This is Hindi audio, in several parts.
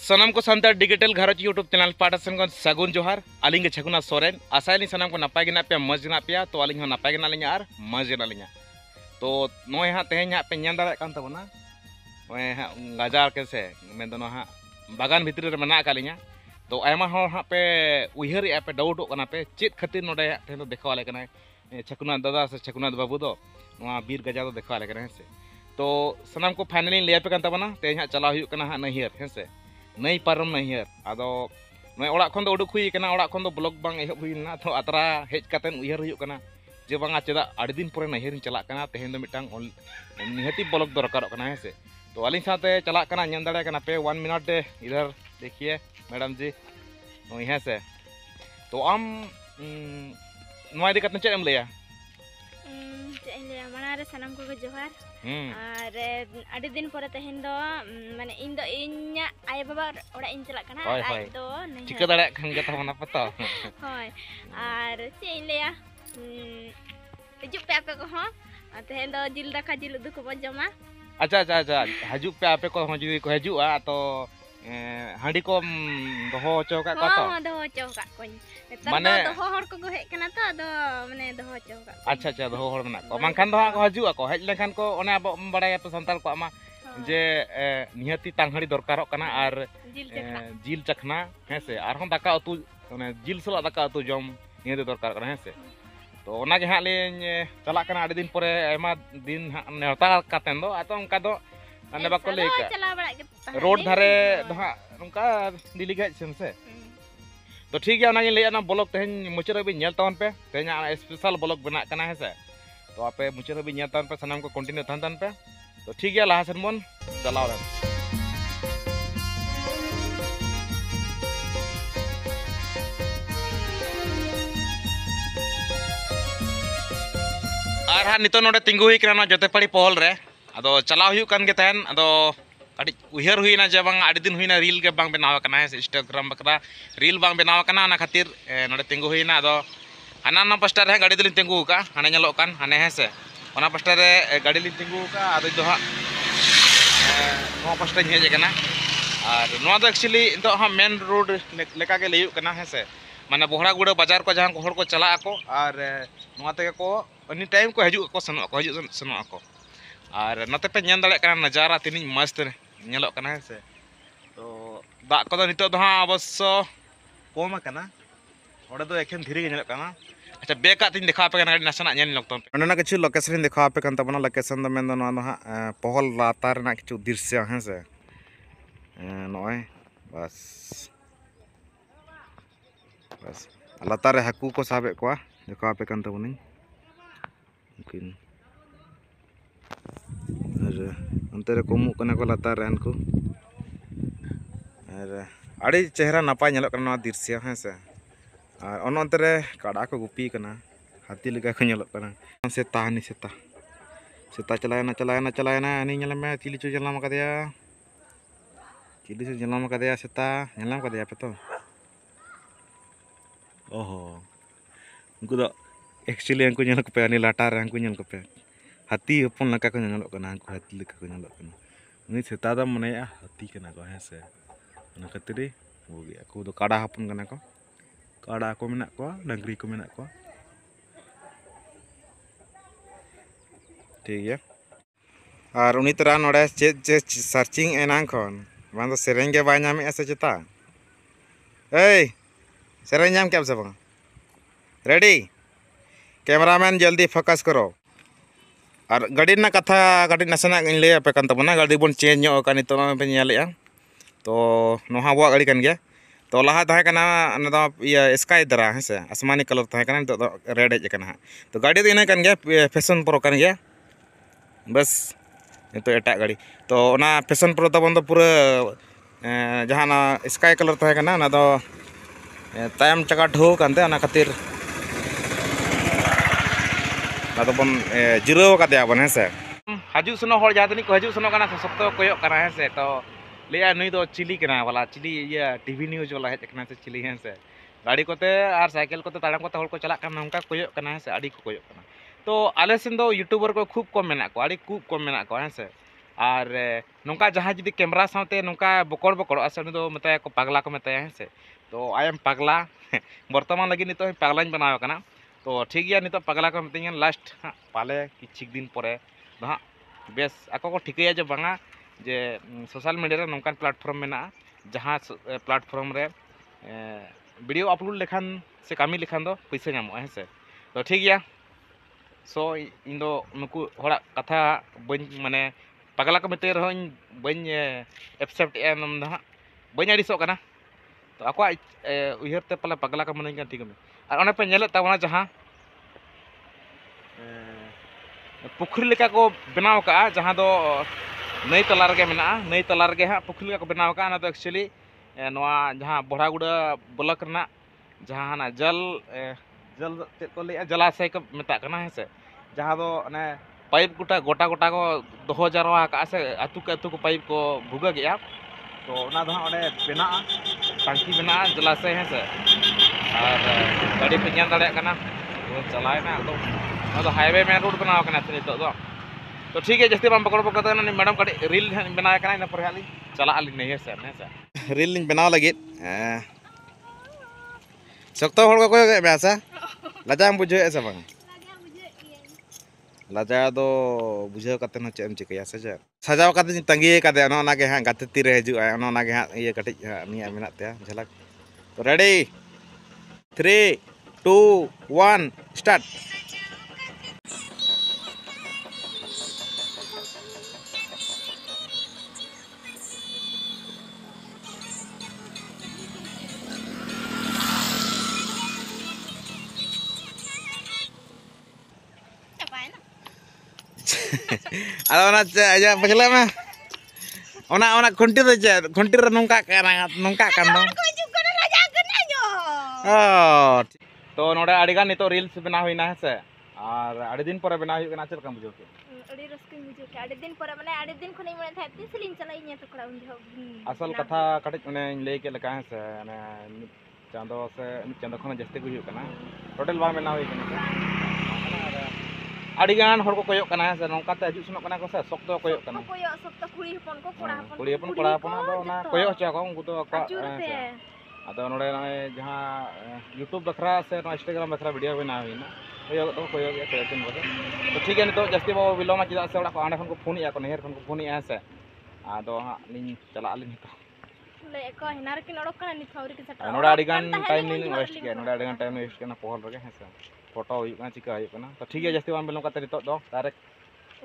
सनम को संतार डिजिटल घरज यूट्यूब चैनल पाटा सेन को सगुन जोहार आलिंग छकुना सोरेन आसायली सनम को नपाय गिना पे मज गिना पे तो आलिंग नपाय गिना लिंगा आर मज गिना लिंगा तो नोय हा तेहें हा पे ñan दाड़ा कान तबना ओए हा गाजार के से में दोनो हा बागान भितर रे मना का लिंगा तो आयमा हर हा पे उइहर या पे डाउट कना पे चेत खातिर नोडे तेहें तो देखा वाले कना छकुना दादा से छकुना बाबू दो नोआ बीर गजा तो देखा वाले कना से तो सनम को फाइनली ले पे कान तबना तेहें हा चला हुई कना हा नहियर है से नई पारम नहियर आदो नय ओड़ा खन दो उडुक हुई कना ओड़ा खन दो ब्लॉग बांग एहब हुईना तो अतरा हेज कातेन उइहर हुई कना जे बांगा चेदा आड़ी दिन परे नहियर चला कना तेहें दो मिटांग निहती ब्लॉग दरकार कना है से तो अली साथे चला कना ñan दाड़े कना पे 1 मिनट इधर देखिए मैडम जी नोई है से तो आम नोआ इदी कतन चेम लेया मनारे सनम को जोहार और आड़ी दिन पर तेहें दो माने इन दो इन्या आय बाबा ओड़ा इन चला कना आय दो नहीं चिका दाड़ा खन गता होना पता होय और से इन लेया हिजुक पे आपे को हो तेहें दो जिल दाका जिल उदु को जमा अच्छा अच्छा अच्छा हजुक पे आपे को जुदी को हजुआ तो हांडी को दोहो चौका को तो दोहो चौका को माने दोहो हर को हे कना तो दो माने दोहो चौका अच्छा अच्छा दोहो हर मना को मानखान दो को हजुआ को हेज लेखान को ओने अब बड़ाय तो संताल को आमा जे निहती तांगहाड़ी दरकारों कना आर जिल चखना है से आर हम दाका उतु ओने जिल सला दाका उतु जम निहती दरकार कना है से तो ओना गे हां ले चला कना आड़ी दिन परे आयमा दिन नेवता कातेन दो आतो उनका दो अने बाको ले का रोड धारे दो हां उनका दिल्ली गए सेन से तो ठीक है ओना गे ले ना ब्लॉग तेहन मुचर भी नेल तावन पे तेहन स्पेशल ब्लॉग बना कना है से तो आपे मुचर भी नेल तावन पे सनम को कंटिन्यू थान पे तो ठीक है लाहा सेन बन चलाओ रे आर हा नितो नोडे तिंगु हुई कना जोते पड़ी पहल रे अदो चलाव हुई कान के तहन अदो अडी उहर हुईना जे बांग आडी दिन हुईना रील के बांग बनाव कना है इंस्टाग्राम बकरा रील बांग बनाव कना ना खातिर नोडे तिंगु हुईना अदो हाना ना पास्टर रे गाड़ी दिलिन तिंगु का हाने नेलो कान हाने है से ओना पास्टर रे गाड़ी लिन तिंगु का अदो दो हा नो पास्टर हेज कना और नो दो एक्चुअली दो हा मेन रोड लेका के लेयु कना है से माने बोहड़ा गुड़ा बाजार को जहां को हर को चला को और नोआ ते को एनी टाइम को हजू को सनो को हजू सनो को और नते पे ñan दाड़े कना नजारा तिनी मस्त नेलो कना है से तो दा को नितो दो हां अवश्य कोम कना ओडे दो एखन धीरे नेलो कना अच्छा बेका तिन देखा पे कना नसना ñan लोकतन ओना किछु लोकेशन देखा पे कन तबना लोकेशन दो मेन दो ना हां पहल लातार ना किछु दृश्य है से नोय बस बस लातार रे हाकू को साबे को देखा पे कन तबनी mungkin ada antara komu kena ko latar ren ko ada adi chehra napai nyelok kana dirsya ha se ar ono antare kada ko gupi kana hati lega ko nyelok kana seta ni seta seta chalayana ani nyelame cili cu jalam kadaya cili cu jalam kadaya seta nyelam kadaya apa to oh unku do actually हमको ñan ko pe ani latar हमको ñan ko pe हाथी हपन लका को ñan को ना हमको हाथी लका को ñan को उनी सेता दा मने हाथी कना को है से ना खतरे हो गया को दो काड़ा हपन कना को मेना को डंगरी को मेना को ठीक है और उनी तरह नोडे चे सर्चिंग एनांग खन बांदो सेरेंग के बाय नामे ऐसे चता ए सेरेंग नाम क्या सब रेडी कैमरामैन जल्दी फोकस करो और गाड़ी ना कथा गाड़ी नसना ले पे कान तबना गाड़ी बन चेंज नो का नितो पे नेलेया तो नोहा बो गाड़ी कन गया तो लहा था कना न दो ये स्काई दरा है से आसमानी कलर था कना तो रेड हेज कना तो गाड़ी तो इना कन गया फैशन प्रो कन गया बस तो एटा गाड़ी तो ना फैशन प्रो तबन तो पूरा जहां ना स्काई कलर था कना ना दो तायम चका ढो कानते ना खातिर तो बन जिरो का दिया बन है से हजु सुनो हर जातनी को हजु सुनो कना सप्तो कोयो कना है से तो लेया नई दो चिली कना वाला चिली ये टीवी न्यूज वाला है कना से चिली है से गाड़ी कोते आर साइकिल कोते ताड़म कोते हर को चला कना उनका कोयो कना है से आड़ी को कोयो कना तो आले सिन दो यूट्यूबर को खूब कम मेना को आड़ी खूब कम मेना को है से और नौका जहाँ जुदी कैमरा साथे नौका बकड़ बकड़ों से उनी दो मेताया को पगला को मेताया है से तो आई एम पगला बर्तमान लगी नितो पगला बनाव कना तो ठीक गया नितो पगला को मितिंग लास्ट हाँ पाले किछि दिन परे हाँ बेस ako को ठिकया जो बांगा जे सोशल मीडिया रे नौकान प्लेटफॉर्म मेना जहाँ प्लेटफॉर्म रे वीडियो अपलोड लेखान से कामी लेखान दो पैसा नामो है से तो ठीक गया सो इन दो नुकु होड़ा कथा बन माने पगला को मिते रहो बन एक्सेप्ट एम दा बन अड़िसो कना तो ako उहर ते पला पगला को मन ठीक है और ओने पे नेले तावना जहाँ पुखरी लेका को बनाव का जहाँ दो नई तला रगे मेना नई तला रगे हाँ पुखरी लेका को बनाव का ना तो एक्चुअली नवा जहाँ बोढ़ागुड़ा ब्लॉक रना जहाँ ना जल चेक को ले जलाशय को मेता कना है से जहाँ दो ने पाइप गोटा गोटा गोटा को दोहो जारवा का से अतु को पाइप को भुगा गया तो ना दो ओने बेना टांकी बेना जलाशय है से और गाड़ी पे जान दाड़े कना तो चलाए ना तो हाईवे में रोड बनाव कना से तो ठीक है जस्ती बाम पकड़ पकड़ ना मैडम कड़ी रील बनाए कना इन पर हाली चला आली नहीं है से रील लिंग बनाव लगे सकतो हड़ को बेसा लाजा बुझे से बांग लाजा दो बुझे कते न चेम चिकया से जे सजाव कते तंगी कते ना के हां गते तीरे हजु ना के हां ये कटि निया मेना ते झलक तो ready 3 2 1 start aja pagla mah ona khunti do je khunti re nongka kan dong oh to noda adigan nito reels bena hoina है से और आड़ी दिन पर बना हुई चल कम बुझो के अड़ी रस्किन बुझो के आड़ी दिन पर माने आड़ी दिन खने मन था तीन सलिंग चलाई ने तो कड़ा उन असल कथा कटि ने ले के लगा है से ने चांदो से चांदो खन जस्ते बुझो कना टोटल बा बना हुई कना अड़ीगान हर को कोयो कना से नौका ते हजू सुनो कना को से sok तो कोयो कना कोयो sok तो कुड़ी हपन को कुड़ी हपन कोड़ा हपन दो ना कोयो छ को उनको तो अदो नोडे जहां यूट्यूब बखरा से इंस्टाग्राम बखरा वीडियो बना हुई ना कोयो तो कोयो के कोयो दिन बदे तो ठीक है नितो जस्ती बो विलोमा चिदा से ओडा को आंडे खन को फोन या को नहर खन को फोन या से अदो हां लिन चला लिन तो ले को हिनार किन ओडक कना नि थौरी के सटा नोडा अड़ीगान टाइम लिन वेस्ट के नोडा अड़ीगान टाइम वेस्ट के ना पोहल रगे है से फोटो हुई ना चिका हुई ना तो ठीक है जस्ती बान बेलों का नितो दो डायरेक्ट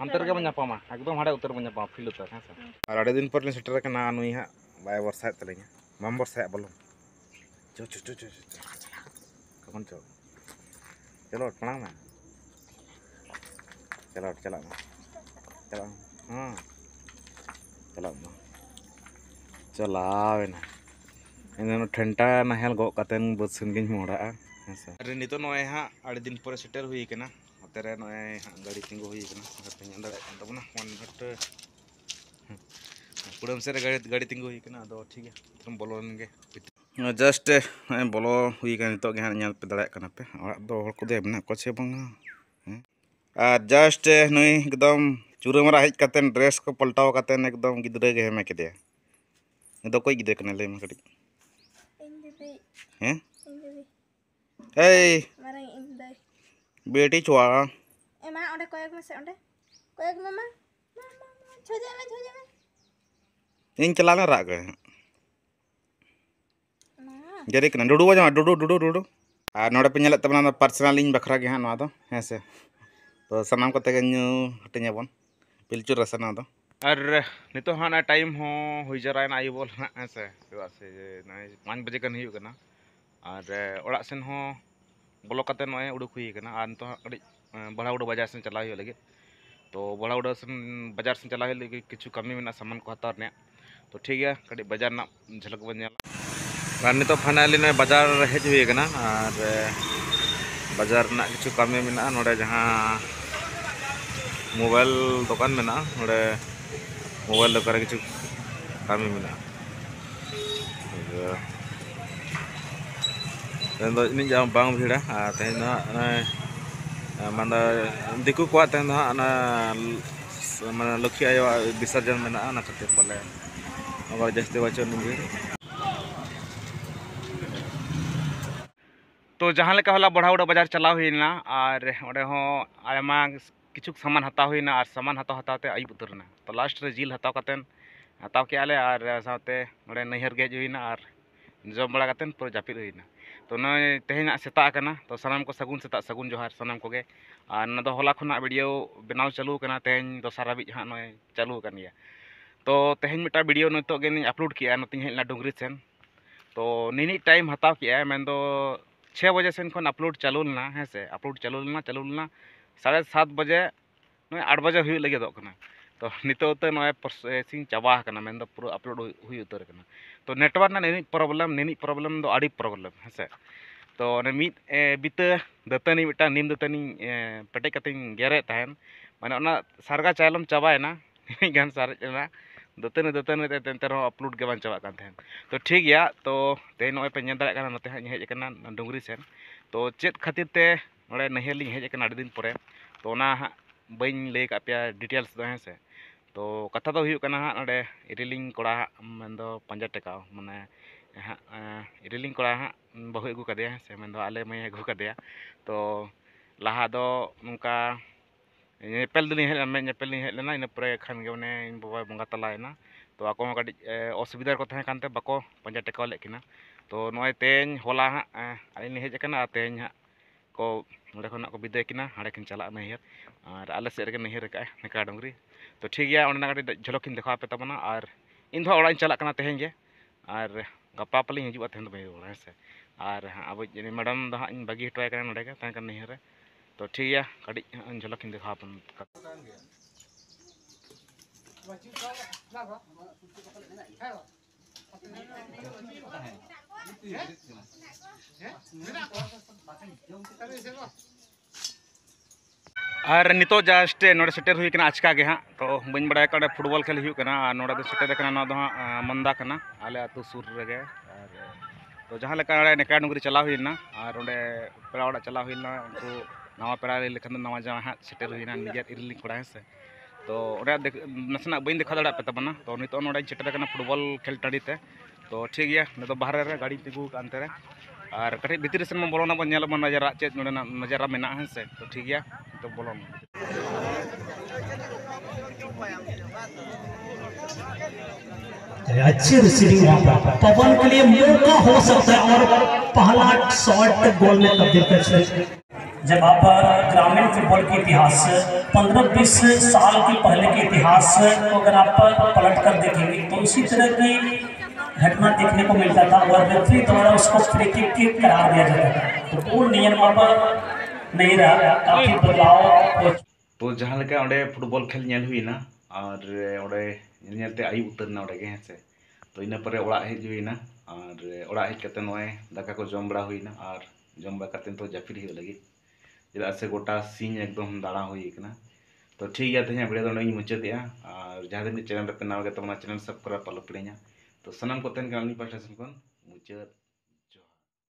अंतर के बन्यापामा एकदम हाड़े उतर बन्यापामा फील उतर है से और आड़े दिन पर ले सेटर के ना नुई हा बाय वर्षा तलेኛ माम वर्षा बोलो चो चो चो चो कौन चो चलो पढ़ा में चलो चला चला हाँ चला चलावे ना इन ठंडा नहल गो कतन बसन गिन मोड़ा अरे नितो नोए हाँ आड़े दिन पर सेटर हुई कना तेरे नोए गाड़ी तिंगो हुई कना पे अंदर तबना 1 मिनट कुडम से गाड़ी तिंगो हुई कना दो ठीक है तुम बोलो नगे जस्ट बोलो हुई कना नितो गे हां पे दड़ा कना पे और दो हर को दे बना को छे बंगा और जस्ट नई एकदम चूरा मरा हेज कतन ड्रेस को पलटाव कतन एकदम गिदरे गे हेमे केदे दो कोई गिदरे कना ले म कटी हैं ए मारंग इन दai बेटी चुआ ए मा ओंडे कोयक में से ओंडे कोयक मामा छोजे में इन चला ना राग जरी कना डुडू बजा डुडू आ नोडे पे नेले तबना पर्सनल इन बखरा गे हां नवा दो हैं से तो सनाम को तगे न्यू हटिnya बन पिलचु रसना दो और नितो हां ना टाइम हो हुई जरा ना आई बोल हां से से 5 बजे कन हुई कना और ओड़ा सेन हो बोलो कते नोए उडुक हुई कना और तो कड़ी बड़ाउडा बाजार से चला हुई लगे तो बड़ाउडा से बाजार से चला हुई लगे किछु कमी में सामान को हतार ने तो ठीक है कड़ी बाजार ना झलक बन और नितो फाइनली ने बाजार हेज हुई कना और बाजार ना किछु कमी में नोडे जहां मोबाइल दुकान में नोडे मोबाइल दुकान किछु कमी में तेन इन जहाँ बांग भीड़ा तेन माना दिकू को तेन माने लक्ष्मी आयो विसर्जन मेना ना खातिर पाले अब जस्ते बचन भी तो जहाँ लेका होला बढ़ाउड़ा बाजार चलाव हुईना और ओडे हो आयमा किछु सामान हताव हुईना और सामान हताव हतावते आयुब उतरना तो लास्ट रे जिल हताव कतेन हताव के आले और साथे ओडे नैहर गेज हुईना और जम बड़ा कतेन पूरा जापिद हुईना तो नय तेहेना सेता कना तो सनाम को सगुन सेता सगुन जोहार सनाम कोगे और न दो होला खुना वीडियो बनाव चालू कना तेहेन दोसार हाबि हां नय चालू कन गया तो तेहेन मिटा वीडियो नितो गे अपलोड किया नतिन हेलना डुंगरी सेन तो निनी टाइम हताव किया मेनदो 6 बजे से अपलोड चालू लेना है से अपलोड चालू लेना 7:30 बजे नय 8 बजे हुई लगे तो नितो तो नय प्रोसेसिंग चाबा कना मेन दो पूरा अपलोड हुई उतर कना तो नेटवर्क ना निनी प्रॉब्लम दो आड़ी प्रॉब्लम है से तो ने मित बिते दतनी मिटा नीम दतनी पेटे कतिन गेरे तहन माने ओना सारगा चालम चाबायना गान सारना दतनी तेंतर अपलोड के बान चाबा कान तहन तो ठीक गया तो ते नय पे नेल दाड़ा नते हेज कना डुंगरी सेन तो चेत खातिर ते नोडे नहर लिंग हेज कना आड़ी दिन परे तो ओना बइन लay का पे डिटेल्स दो है से तो कथा दो हुई कना नोडे इरिलिंग कोड़ा मेनदो पंजा टका माने इरिलिंग कोड़ा बहु अगू कदे से मेनदो आले मैं अगू कदे तो लाहा दो नुका नेपेल दिन हेज लेना इन परे खान गे उन्हें इन बाबा बंगा तलायना तो आको काटी असुविधा को तहन कानते बाको पंजा टेकाव लेकिना तो नय तेन होला आलिन हेज कना तेन हा को नोडे खना को विदाय किना हाड़े किन चला नैहर और आले से रे नैहर का नेका डुंगरी तो ठीक गया ओना काटी झलकिन देखा पे तबना और इन दो ओड़ा चला कना तेहेन गे और गपा पली हिजुआ तेन बे ओड़ा से और अब मैडम दो इन बागी हटवाय कना नोडे का तहन नैहर तो ठीक है कड़ी झलकिन देखा अपन और नितो जस्ट नोडे सेटर हुई कना आचका गे हाँ तो बन बड़ा का फुटबॉल खेल हुई कना और नोडे सेटर कना ना दो मंदा कना आले आतु सुर रेगे और तो जहाँ लेका नेका डुंगरी चला हुईना और ओंडे पेड़ा ओड़ा चला हुईना उनको नवा पेड़ा लेखन नवा जहाँ हाँ सेटर हुईना निजर इरलिंग कोड़ा है से तो ओडे नसना बइन देखा दाड़ा पे तबना तो नितो नोडे सेटर कना फुटबॉल खेल टाड़ीते तो ठीक गया ने तो बाहर रे गाड़ी तिगु कानते रे और कटे भीतर से मन बोलोना बन नेल बन नजरा चेत नोडे नजरा मेना है से तो ठीक गया तो बोलोन अच्छी रिसीविंग वहाँ पर पवन के लिए मौका हो सकता है और पहला शॉट गोल में तब्दील कर सकते। जब आप ग्रामीण फुटबॉल के इतिहास 15-20 साल के पहले के इतिहास को अगर आप पलट कर देखेंगे तो इसी तरह की घटना देखने को मिलता था और रेफरी द्वारा उसको फ्री किक करार दिया जाता था तो वो नियम अब नहीं रहा, काफी बदलाव। तो जहाँ लेका ओंडे फुटबॉल खेल नेल हुईना और ओंडे नेलते आयुब उतरना ओंडे गे हेसे तो इन परे ओड़ा हेज हुईना और ओड़ा हेज कते नय दाका को जम बड़ा हुईना और जम बड़ा कते तो जाफिर हुई लगी चेदा से गोटा सीन एकदम दाड़ा हुई कना तो ठीक गया तेज वीडियो दो मुचादिया और जहाँ दिन चैनल पे नाव गे तो चैनल सब्सक्राइब पालो पड़ेना तो सनम को तेन पास मुचाद।